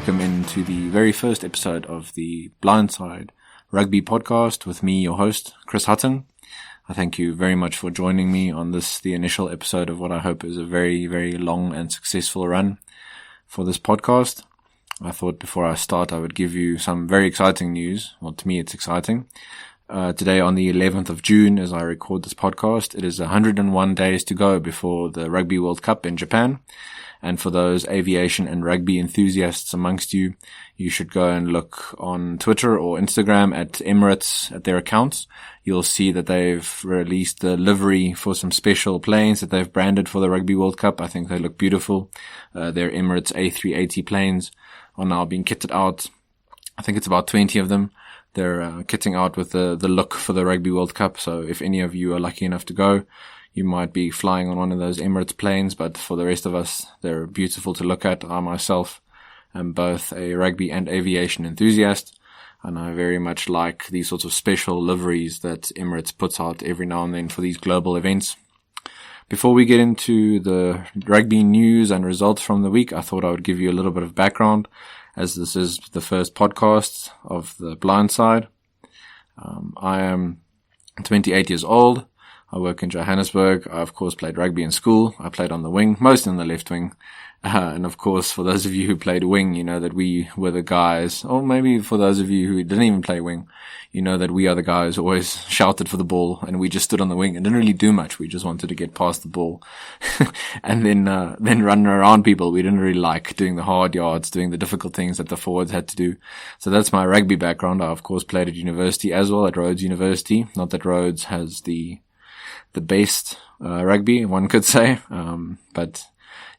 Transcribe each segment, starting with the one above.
welcome into the very first episode of the Blindside Rugby podcast with me, your host, Chris Hutton. I thank you very much for joining me on this, the initial episode of what I hope is a very, very long and successful run for this podcast. I thought before I start, I would give you some very exciting news. Well, to me, it's exciting. Today on the 11th of June, as I record this podcast, it is 101 days to go before the Rugby World Cup in Japan. And for those aviation and rugby enthusiasts amongst you, you should go and look on Twitter or Instagram at Emirates at their accounts. You'll see that they've released the livery for some special planes that they've branded for the Rugby World Cup. I think they look beautiful. Their Emirates A380 planes are now being kitted out. I think it's about 20 of them. They're kitting out with the look for the Rugby World Cup. So if any of you are lucky enough to go, you might be flying on one of those Emirates planes, but for the rest of us, they're beautiful to look at. I myself am both a rugby and aviation enthusiast, and I very much like these sorts of special liveries that Emirates puts out every now and then for these global events. Before we get into the rugby news and results from the week, I thought I would give you a little bit of background, as this is the first podcast of the Blindside. I am 28 years old. I work in Johannesburg. I, of course, played rugby in school. I played on the wing, mostly on the left wing. And of course, for those of you who played wing, you know that we were the guys, or maybe for those of you who didn't even play wing, you know that we are the guys who always shouted for the ball, and we just stood on the wing and didn't really do much. We just wanted to get past the ball and then run around people. We didn't really like doing the hard yards, doing the difficult things that the forwards had to do. So that's my rugby background. I, of course, played at university as well, at Rhodes University. Not that Rhodes has the best rugby, one could say, but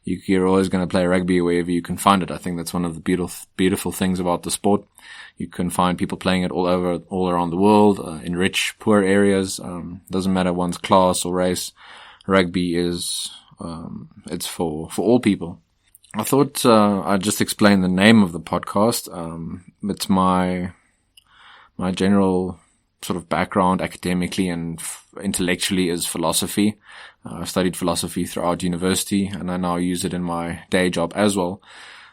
you're always going to play rugby wherever you can find it. I think that's one of the beautiful things about the sport. You can find people playing it all around the world, in rich, poor areas. Doesn't matter one's class or race. Rugby is, it's for all people. I thought, I'd just explain the name of the podcast. It's my general sort of background academically and intellectually is philosophy. I studied philosophy throughout university, and I now use it in my day job as well.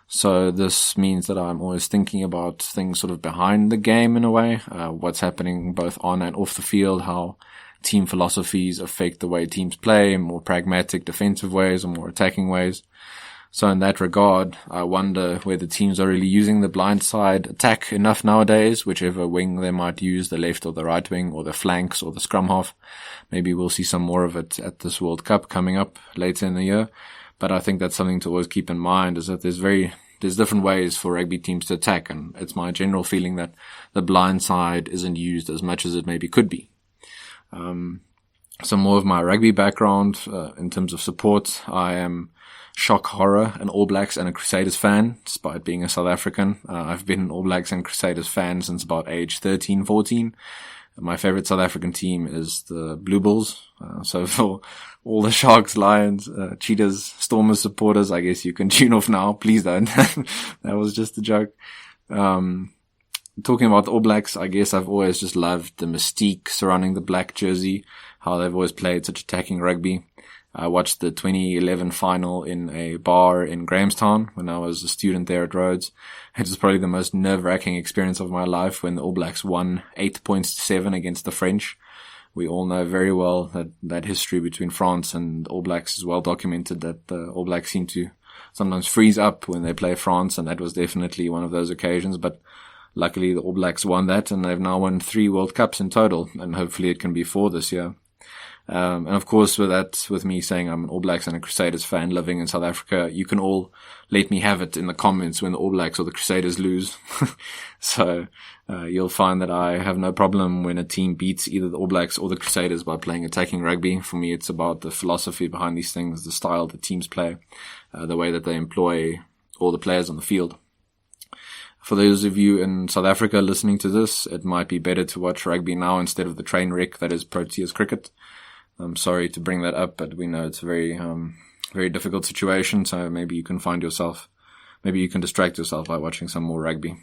So this means that I'm always thinking about things sort of behind the game in a way, what's happening both on and off the field, how team philosophies affect the way teams play, more pragmatic defensive ways or more attacking ways. So in that regard, I wonder whether teams are really using the blindside attack enough nowadays, whichever wing they might use, the left or the right wing or the flanks or the scrum half. Maybe we'll see some more of it at this World Cup coming up later in the year. But I think that's something to always keep in mind, is that there's different ways for rugby teams to attack, and it's my general feeling that the blindside isn't used as much as it maybe could be. Some more of my rugby background, in terms of support. I am shock horror, an All Blacks and a Crusaders fan, despite being a South African. I've been an All Blacks and Crusaders fan since about age 13, 14. My favorite South African team is the Blue Bulls. So for all the Sharks, Lions, Cheetahs, Stormers supporters, I guess you can tune off now. Please don't. That was just a joke. Talking about the All Blacks, I guess I've always just loved the mystique surrounding the black jersey, how they've always played such attacking rugby. I watched the 2011 final in a bar in Grahamstown when I was a student there at Rhodes. It was probably the most nerve-wracking experience of my life when the All Blacks won 8 points to 7 against the French. We all know very well that history between France and All Blacks is well documented, that the All Blacks seem to sometimes freeze up when they play France, and that was definitely one of those occasions. But luckily the All Blacks won that, and they've now won 3 World Cups in total, and hopefully it can be 4 this year. And of course, with me saying I'm an All Blacks and a Crusaders fan living in South Africa, you can all let me have it in the comments when the All Blacks or the Crusaders lose. So, you'll find that I have no problem when a team beats either the All Blacks or the Crusaders by playing attacking rugby. For me, it's about the philosophy behind these things, the style the teams play, the way that they employ all the players on the field. For those of you in South Africa listening to this, it might be better to watch rugby now instead of the train wreck that is Proteas cricket. I'm sorry to bring that up, but we know it's a very difficult situation, so maybe you can distract yourself by watching some more rugby.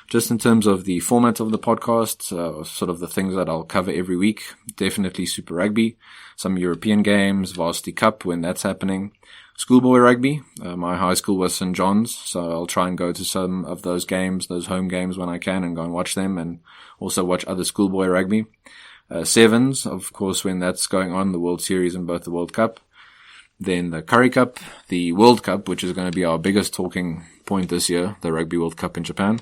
Just in terms of the format of the podcast, sort of the things that I'll cover every week, definitely Super Rugby, some European games, Varsity Cup when that's happening, schoolboy rugby. My high school was St. John's, so I'll try and go to some of those games, those home games when I can, and go and watch them, and also watch other schoolboy rugby. Sevens, of course, when that's going on, the World Series and both the World Cup. Then the Currie Cup, the World Cup, which is going to be our biggest talking point this year, the Rugby World Cup in Japan.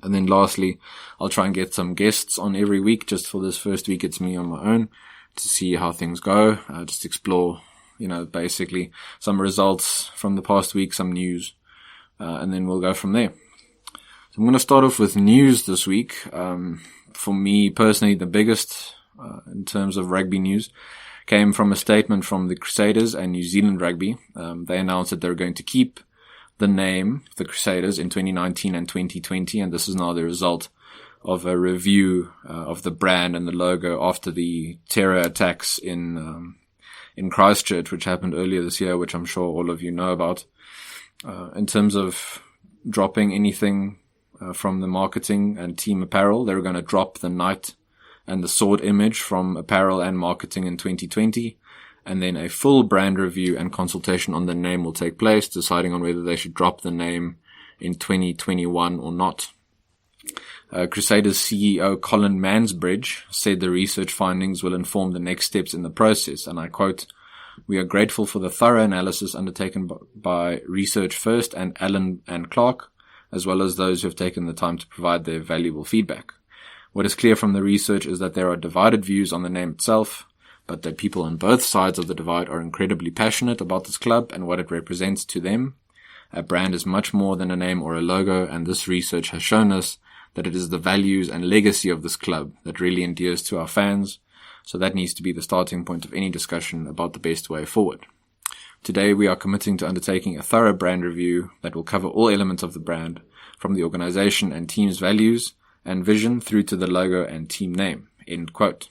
And then lastly, I'll try and get some guests on every week. Just for this first week, it's me on my own to see how things go. Just explore, basically some results from the past week, some news, and then we'll go from there. So I'm going to start off with news this week. For me personally, the biggest in terms of rugby news came from a statement from the Crusaders and New Zealand Rugby. They announced that they're going to keep the name, the Crusaders, in 2019 and 2020, and this is now the result of a review of the brand and the logo after the terror attacks in Christchurch, which happened earlier this year, which I'm sure all of you know about. In terms of dropping anything from the marketing and team apparel, they're going to drop the knight and the sword image from apparel and marketing in 2020. And then a full brand review and consultation on the name will take place, deciding on whether they should drop the name in 2021 or not. Crusaders CEO Colin Mansbridge said the research findings will inform the next steps in the process, and I quote, "We are grateful for the thorough analysis undertaken by Research First and Allen and Clark, as well as those who have taken the time to provide their valuable feedback. What is clear from the research is that there are divided views on the name itself, but that people on both sides of the divide are incredibly passionate about this club and what it represents to them. A brand is much more than a name or a logo, and this research has shown us that it is the values and legacy of this club that really endears to our fans, so that needs to be the starting point of any discussion about the best way forward. Today we are committing to undertaking a thorough brand review that will cover all elements of the brand, from the organization and team's values and vision through to the logo and team name." End quote.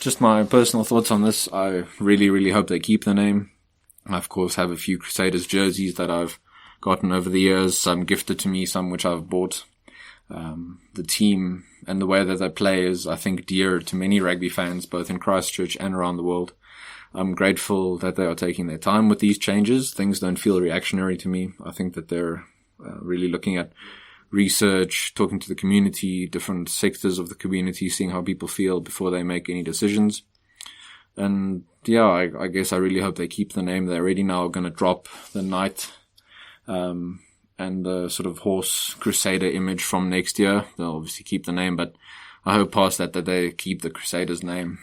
Just my personal thoughts on this. I really, really hope they keep the name. I, of course, have a few Crusaders jerseys that I've gotten over the years, some gifted to me, some which I've bought. The team and the way that they play is, I think, dear to many rugby fans, both in Christchurch and around the world. I'm grateful that they are taking their time with these changes. Things don't feel reactionary to me. I think that they're really looking at research, talking to the community, different sectors of the community, seeing how people feel before they make any decisions. And yeah, I guess I really hope they keep the name. They're already now going to drop the knight and the sort of horse crusader image from next year. They'll obviously keep the name, but I hope past that they keep the Crusaders name.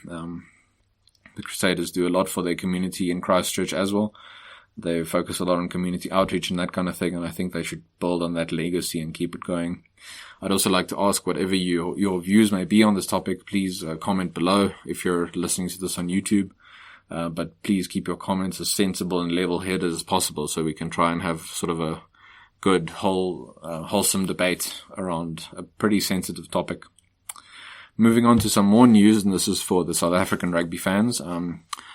The Crusaders do a lot for their community in Christchurch as well. They focus a lot on community outreach and that kind of thing, and I think they should build on that legacy and keep it going. I'd also like to ask whatever your views may be on this topic, please comment below if you're listening to this on YouTube. But please keep your comments as sensible and level-headed as possible so we can try and have sort of a good, wholesome debate around a pretty sensitive topic. Moving on to some more news, and this is for the South African rugby fans.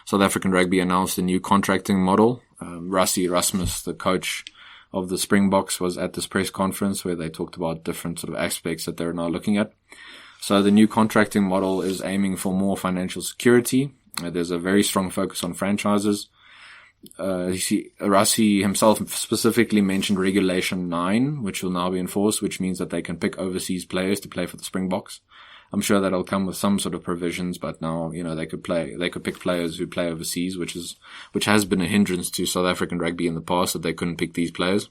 South African Rugby announced a new contracting model. Rassie Erasmus, the coach of the Springboks, was at this press conference where they talked about different sort of aspects that they're now looking at. So the new contracting model is aiming for more financial security. There's a very strong focus on franchises. Rassie himself specifically mentioned Regulation 9, which will now be enforced, which means that they can pick overseas players to play for the Springboks. I'm sure that'll come with some sort of provisions, but now, they could pick players who play overseas, which has been a hindrance to South African rugby in the past, that they couldn't pick these players.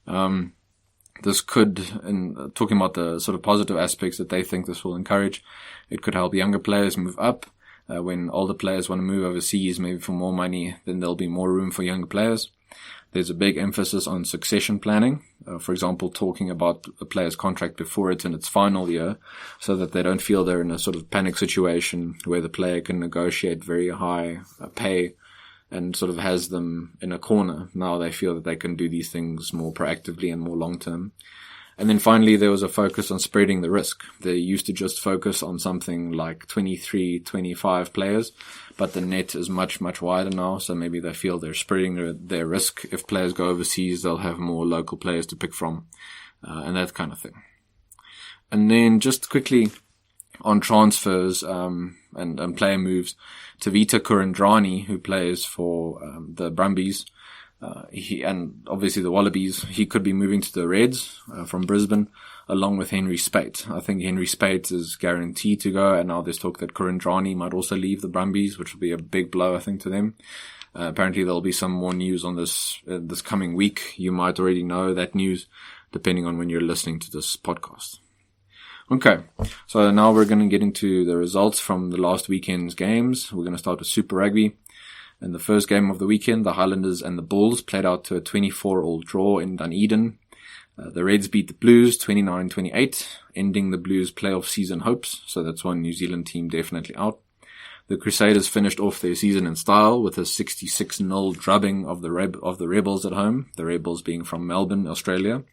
This could, in talking about the sort of positive aspects that they think this will encourage, it could help younger players move up. When older players want to move overseas, maybe for more money, then there'll be more room for younger players. There's a big emphasis on succession planning. For example, talking about a player's contract before it's in its final year, so that they don't feel they're in a sort of panic situation where the player can negotiate very high pay and sort of has them in a corner. Now they feel that they can do these things more proactively and more long term. And then finally, there was a focus on spreading the risk. They used to just focus on something like 23, 25 players, but the net is much, much wider now. So maybe they feel they're spreading their risk. If players go overseas, they'll have more local players to pick from, and that kind of thing. And then just quickly, on transfers and player moves, Tavita Kurandrani, who plays for the Brumbies, and obviously the Wallabies, he could be moving to the Reds from Brisbane, along with Henry Spate. I think Henry Spate is guaranteed to go, and now there's talk that Kurandrani might also leave the Brumbies, which will be a big blow, I think, to them. Apparently there'll be some more news on this coming week. You might already know that news, depending on when you're listening to this podcast. Okay, so now we're going to get into the results from the last weekend's games. We're going to start with Super Rugby. In the first game of the weekend, the Highlanders and the Bulls played out to a 24-all draw in Dunedin. The Reds beat the Blues 29-28, ending the Blues' playoff season hopes, so that's one New Zealand team definitely out. The Crusaders finished off their season in style with a 66-0 drubbing of the Rebels at home, the Rebels being from Melbourne, Australia.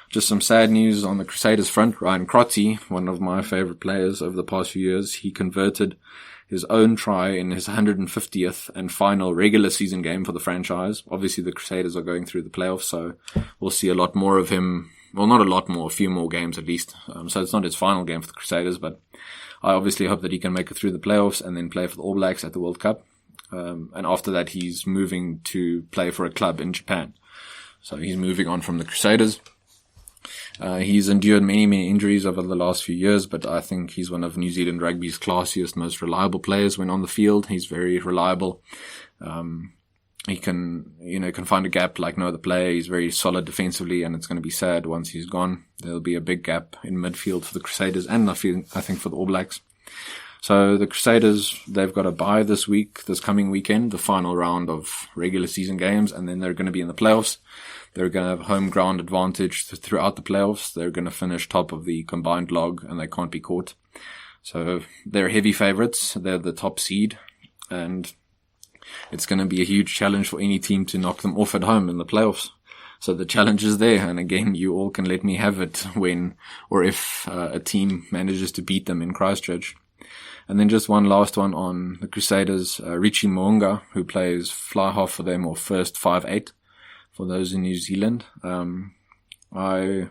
Just some sad news on the Crusaders front. Ryan Crotty, one of my favorite players over the past few years, he converted his own try in his 150th and final regular season game for the franchise. Obviously, the Crusaders are going through the playoffs, so we'll see a lot more of him. Well, not a lot more, a few more games at least. So it's not his final game for the Crusaders, but I obviously hope that he can make it through the playoffs and then play for the All Blacks at the World Cup. And after that, he's moving to play for a club in Japan. So he's moving on from the Crusaders. He's endured many injuries over the last few years, but I think he's one of New Zealand rugby's classiest, most reliable players when on the field. He's very reliable. He can find a gap like no other player. He's very solid defensively, and it's going to be sad once he's gone. There'll be a big gap in midfield for the Crusaders and I think for the All Blacks. So the Crusaders, they've got a bye this coming weekend, the final round of regular season games, and then they're going to be in the playoffs. They're going to have home ground advantage throughout the playoffs. They're going to finish top of the combined log, and they can't be caught. So they're heavy favourites. They're the top seed, and it's going to be a huge challenge for any team to knock them off at home in the playoffs. So the challenge is there, and again, you all can let me have it when or if a team manages to beat them in Christchurch. And then just one last one on the Crusaders, Richie Mo'unga, who plays fly half for them, or first 5'8", for those in New Zealand. I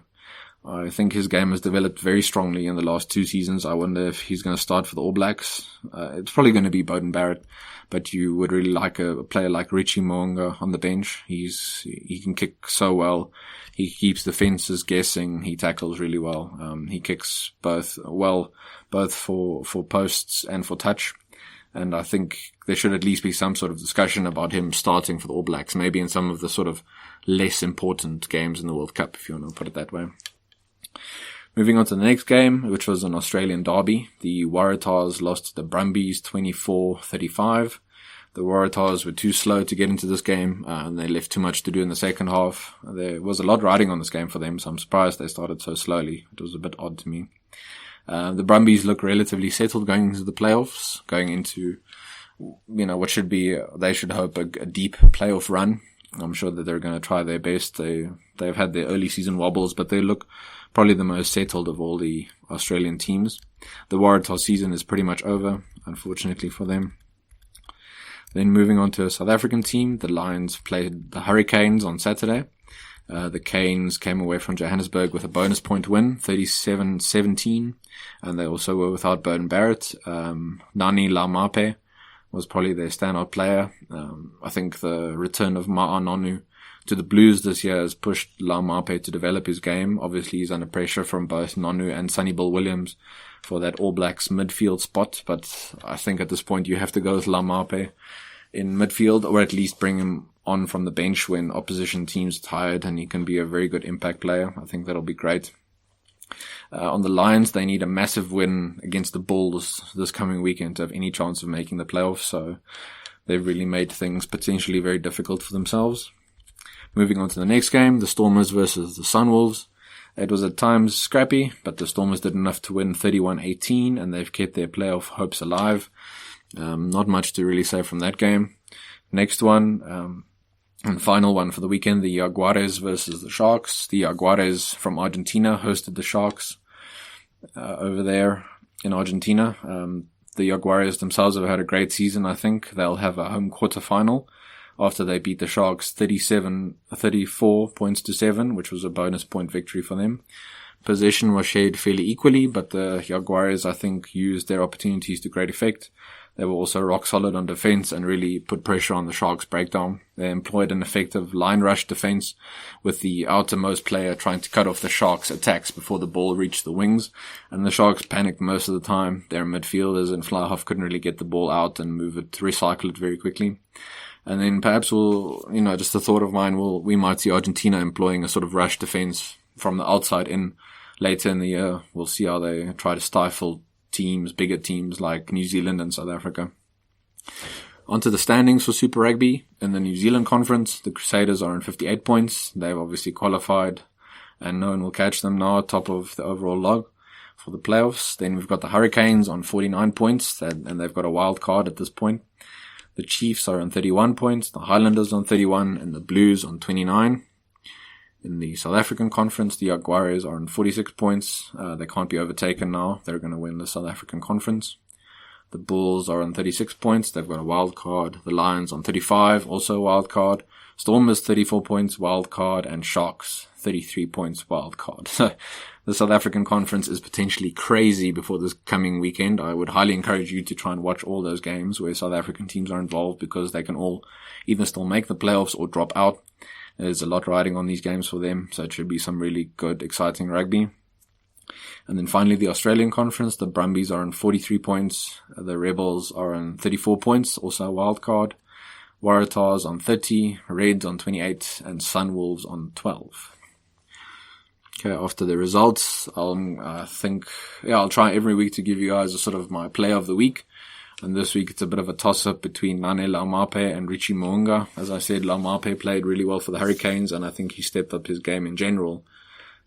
think his game has developed very strongly in the last 2 seasons. I wonder if he's going to start for the All Blacks. It's probably going to be Beauden Barrett, but you would really like a player like Richie Mo'unga on the bench. He can kick so well. He keeps the fences guessing. He tackles really well. He kicks both for posts and for touch. And I think there should at least be some sort of discussion about him starting for the All Blacks, maybe in some of the sort of less important games in the World Cup, if you want to put it that way. Moving on to the next game, which was an Australian derby. The Waratahs lost to the Brumbies 24-35. The Waratahs were too slow to get into this game, and they left too much to do in the second half. There was a lot riding on this game for them, so I'm surprised they started so slowly. It was a bit odd to me. The Brumbies look relatively settled going into the playoffs, going into, what should be, they should hope a deep playoff run. I'm sure that they're going to try their best. They've had their early season wobbles, but they look probably the most settled of all the Australian teams. The Waratah season is pretty much over, unfortunately for them. Then moving on to a South African team, the Lions played the Hurricanes on Saturday. The Canes came away from Johannesburg with a bonus point win, 37-17, and they also were without Beauden Barrett. Nani Laumape was probably their standout player. I think the return of Ma'a Nonu to the Blues this year has pushed Laumape to develop his game. Obviously, he's under pressure from both Nonu and Sonny Bill Williams for that All Blacks midfield spot, but I think at this point you have to go with Laumape in midfield, or at least bring him on from the bench when opposition teams are tired, and he can be a very good impact player. I think that'll be great. On the Lions, they need a massive win against the Bulls this coming weekend to have any chance of making the playoffs, so they've really made things potentially very difficult for themselves. Moving on to the next game, the Stormers versus the Sunwolves. It was at times scrappy, but the Stormers did enough to win 31-18, and they've kept their playoff hopes alive. Not much to really say from that game. Next one, and final one for the weekend, the Jaguares versus the Sharks. The Jaguares from Argentina hosted the Sharks over there in Argentina. The Jaguares themselves have had a great season, I think. They'll have a home quarterfinal after they beat the Sharks 34 points to 7, which was a bonus point victory for them. possession was shared fairly equally, but the Jaguars, I think, used their opportunities to great effect. They were also rock solid on defense and really put pressure on the Sharks' breakdown. They employed an effective line rush defense with the outermost player trying to cut off the Sharks' attacks before the ball reached the wings. And the Sharks panicked most of the time. Their midfielders and fly half couldn't really get the ball out and recycle it very quickly. And then perhaps just a thought of mine, we might see Argentina employing a sort of rush defense from the outside in later in the year. We'll see how they try to stifle bigger teams like New Zealand and South Africa. Onto the standings for Super Rugby. In the New Zealand Conference, the Crusaders are on 58 points. They've obviously qualified and no one will catch them now, top of the overall log for the playoffs. Then we've got the Hurricanes on 49 points and they've got a wild card at this point. The Chiefs are on 31 points, the Highlanders on 31 and the Blues on 29. In the South African Conference, the Jaguars are on 46 points. They can't be overtaken now. They're going to win the South African Conference. The Bulls are on 36 points. They've got a wild card. The Lions on 35, also a wild card. Stormers 34 points, wild card. And Sharks 33 points, wild card. So the South African Conference is potentially crazy before this coming weekend. I would highly encourage you to try and watch all those games where South African teams are involved because they can all either still make the playoffs or drop out. There's a lot riding on these games for them, so it should be some really good, exciting rugby. And then finally, the Australian Conference, the Brumbies are on 43 points. The Rebels are on 34 points, also a wild card. Waratahs on 30, Reds on 28, and Sunwolves on 12. Okay, after the results, I'll try every week to give you guys a sort of my player of the week. And this week it's a bit of a toss-up between Nane Laumape and Richie Mo'unga. As I said, Laumape played really well for the Hurricanes, and I think he stepped up his game in general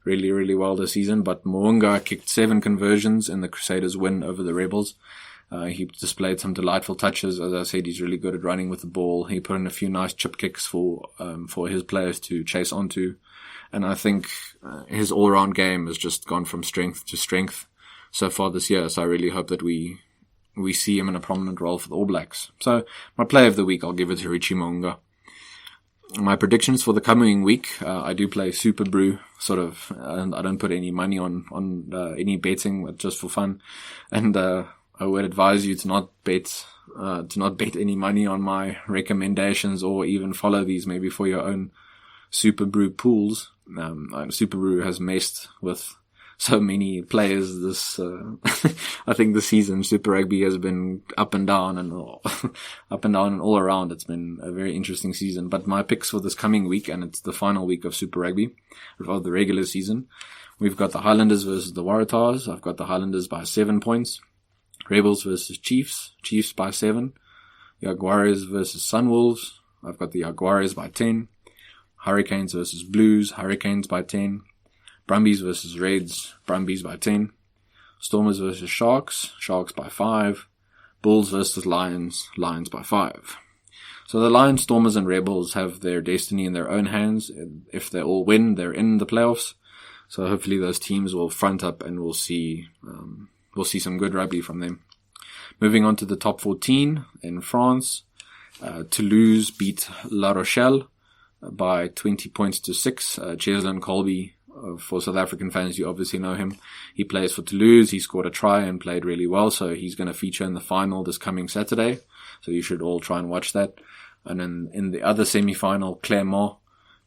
really, really well this season. But Mo'unga kicked 7 conversions in the Crusaders' win over the Rebels. He displayed some delightful touches. As I said, he's really good at running with the ball. He put in a few nice chip kicks for his players to chase onto. And I think his all-round game has just gone from strength to strength so far this year. So I really hope that we see him in a prominent role for the All Blacks. So my player of the week, I'll give it to Richie Mo'unga. My predictions for the coming week, I do play Super Brew, sort of, and I don't put any money on any betting, but just for fun. And I would advise you to not bet any money on my recommendations or even follow these maybe for your own Super Brew pools. Super Brew has messed with so many players this, I think this season Super Rugby has been up and down and all around. It's been a very interesting season. But my picks for this coming week, and it's the final week of Super Rugby, of the regular season, we've got the Highlanders versus the Waratahs. I've got the Highlanders by 7 points. Rebels versus Chiefs by 7. Jaguars versus Sunwolves. I've got the Jaguars by 10. Hurricanes versus Blues, Hurricanes by 10. Brumbies versus Reds, Brumbies by 10. Stormers versus Sharks, Sharks by 5. Bulls versus Lions, Lions by 5. So the Lions, Stormers and Rebels have their destiny in their own hands. If they all win, they're in the playoffs. So hopefully those teams will front up and we'll see some good rugby from them. Moving on to the top 14 in France, Toulouse beat La Rochelle by 20 points to 6. Cheslin Colby, for South African fans, you obviously know him. He plays for Toulouse. He scored a try and played really well, so he's going to feature in the final this coming Saturday. So you should all try and watch that. And then in the other semi-final, Clermont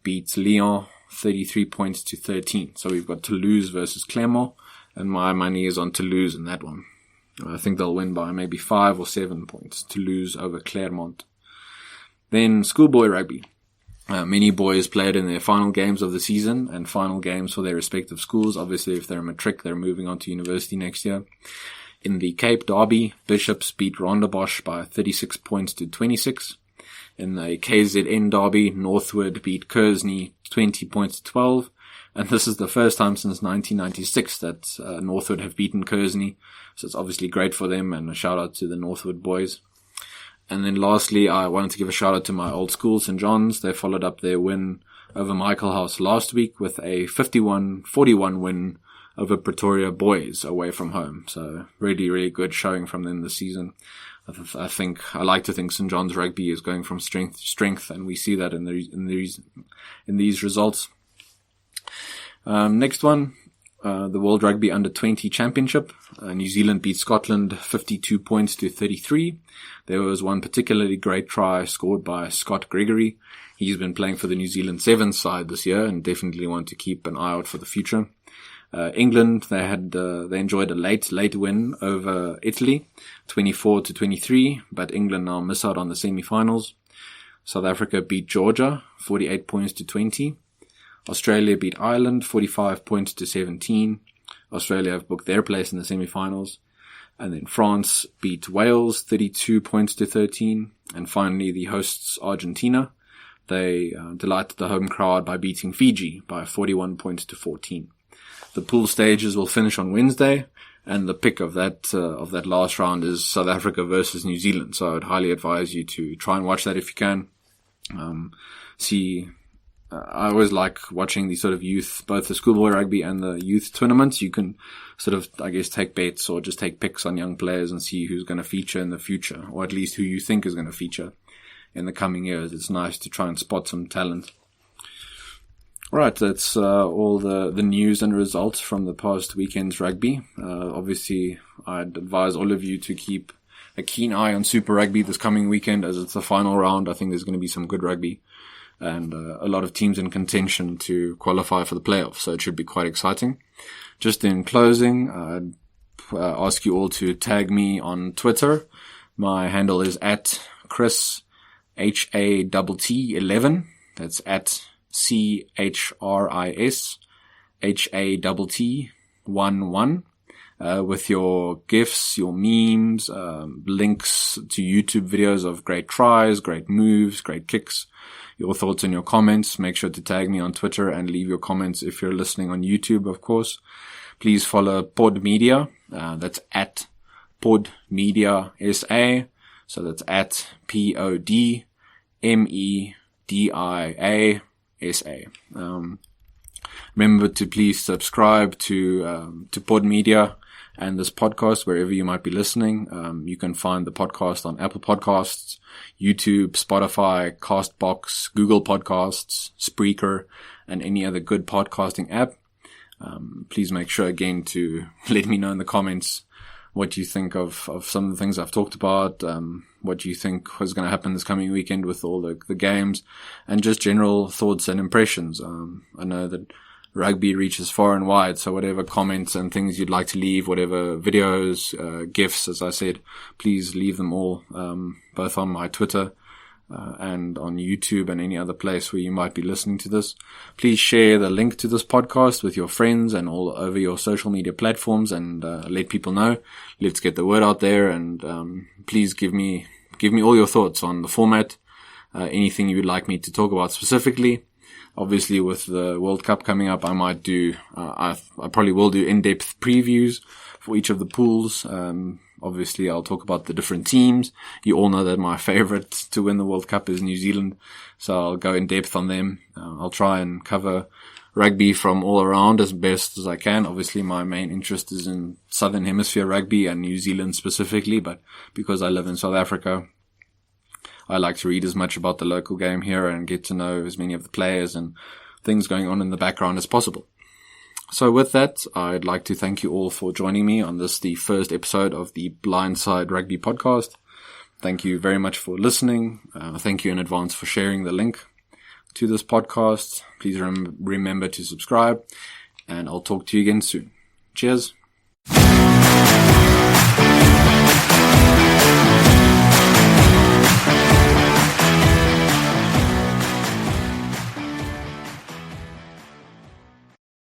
beats Lyon 33 points to 13. So we've got Toulouse versus Clermont, and my money is on Toulouse in that one. I think they'll win by maybe 5 or 7 points. Toulouse over Clermont. Then schoolboy rugby. Many boys played in their final games of the season and final games for their respective schools. Obviously, if they're a matric, they're moving on to university next year. In the Cape Derby, Bishops beat Rondebosch by 36 points to 26. In the KZN Derby, Northwood beat Kersney 20 points to 12. And this is the first time since 1996 that Northwood have beaten Kersney. So it's obviously great for them, and a shout out to the Northwood boys. And then lastly, I wanted to give a shout out to my old school, St. John's. They followed up their win over Michael House last week with a 51-41 win over Pretoria Boys away from home. So really, really good showing from them this season. I like to think St. John's rugby is going from strength to strength, and we see that in these results. Next one, the World Rugby Under-20 Championship. New Zealand beat Scotland 52 points to 33. There was one particularly great try scored by Scott Gregory. He's been playing for the New Zealand Sevens side this year and definitely want to keep an eye out for the future. England, they enjoyed a late win over Italy, 24 to 23, but England now miss out on the semi-finals. South Africa beat Georgia, 48 points to 20. Australia beat Ireland, 45 points to 17. Australia have booked their place in the semi-finals. And then France beat Wales, 32 points to 13. And finally, the hosts, Argentina, they delighted the home crowd by beating Fiji by 41 points to 14. The pool stages will finish on Wednesday, and the pick of that last round is South Africa versus New Zealand. So I'd highly advise you to try and watch that if you can. I always like watching the sort of youth, both the schoolboy rugby and the youth tournaments. You can sort of, I guess, take bets or just take picks on young players and see who's going to feature in the future, or at least who you think is going to feature in the coming years. It's nice to try and spot some talent. Right, that's all the news and results from the past weekend's rugby. Obviously, I'd advise all of you to keep a keen eye on Super Rugby this coming weekend, as it's the final round. I think there's going to be some good rugby and a lot of teams in contention to qualify for the playoffs, so it should be quite exciting. Just in closing, I'd ask you all to tag me on Twitter. My handle is at Chris HATT11. That's at CHRISHATT11, with your GIFs, your memes, links to YouTube videos of great tries, great moves, great kicks, your thoughts and your comments. Make sure to tag me on Twitter and leave your comments if you're listening on YouTube, of course. Please follow Pod Media. That's at Pod Media SA. So that's at PODMEDIA SA. Remember to please subscribe to Pod Media and this podcast wherever you might be listening. You can find the podcast on Apple Podcasts, YouTube, Spotify, Castbox, Google Podcasts, Spreaker, and any other good podcasting app. Please make sure again to let me know in the comments what you think of some of the things I've talked about, what you think was going to happen this coming weekend with all the games, and just general thoughts and impressions. I know that rugby reaches far and wide, so whatever comments and things you'd like to leave, whatever videos, GIFs, as I said, please leave them all, both on my Twitter and on YouTube and any other place where you might be listening to this. Please share the link to this podcast with your friends and all over your social media platforms, and let people know. Let's get the word out there, and please give me all your thoughts on the format, anything you would like me to talk about specifically. Obviously, with the World Cup coming up, I might do, I probably will do in-depth previews for each of the pools. Obviously, I'll talk about the different teams. You all know that my favorite to win the World Cup is New Zealand, so I'll go in depth on them. I'll try and cover rugby from all around as best as I can. Obviously, my main interest is in Southern Hemisphere rugby and New Zealand specifically, but because I live in South Africa, I like to read as much about the local game here and get to know as many of the players and things going on in the background as possible. So with that, I'd like to thank you all for joining me on this, the first episode of the Blindside Rugby podcast. Thank you very much for listening. Thank you in advance for sharing the link to this podcast. Please remember to subscribe, and I'll talk to you again soon. Cheers.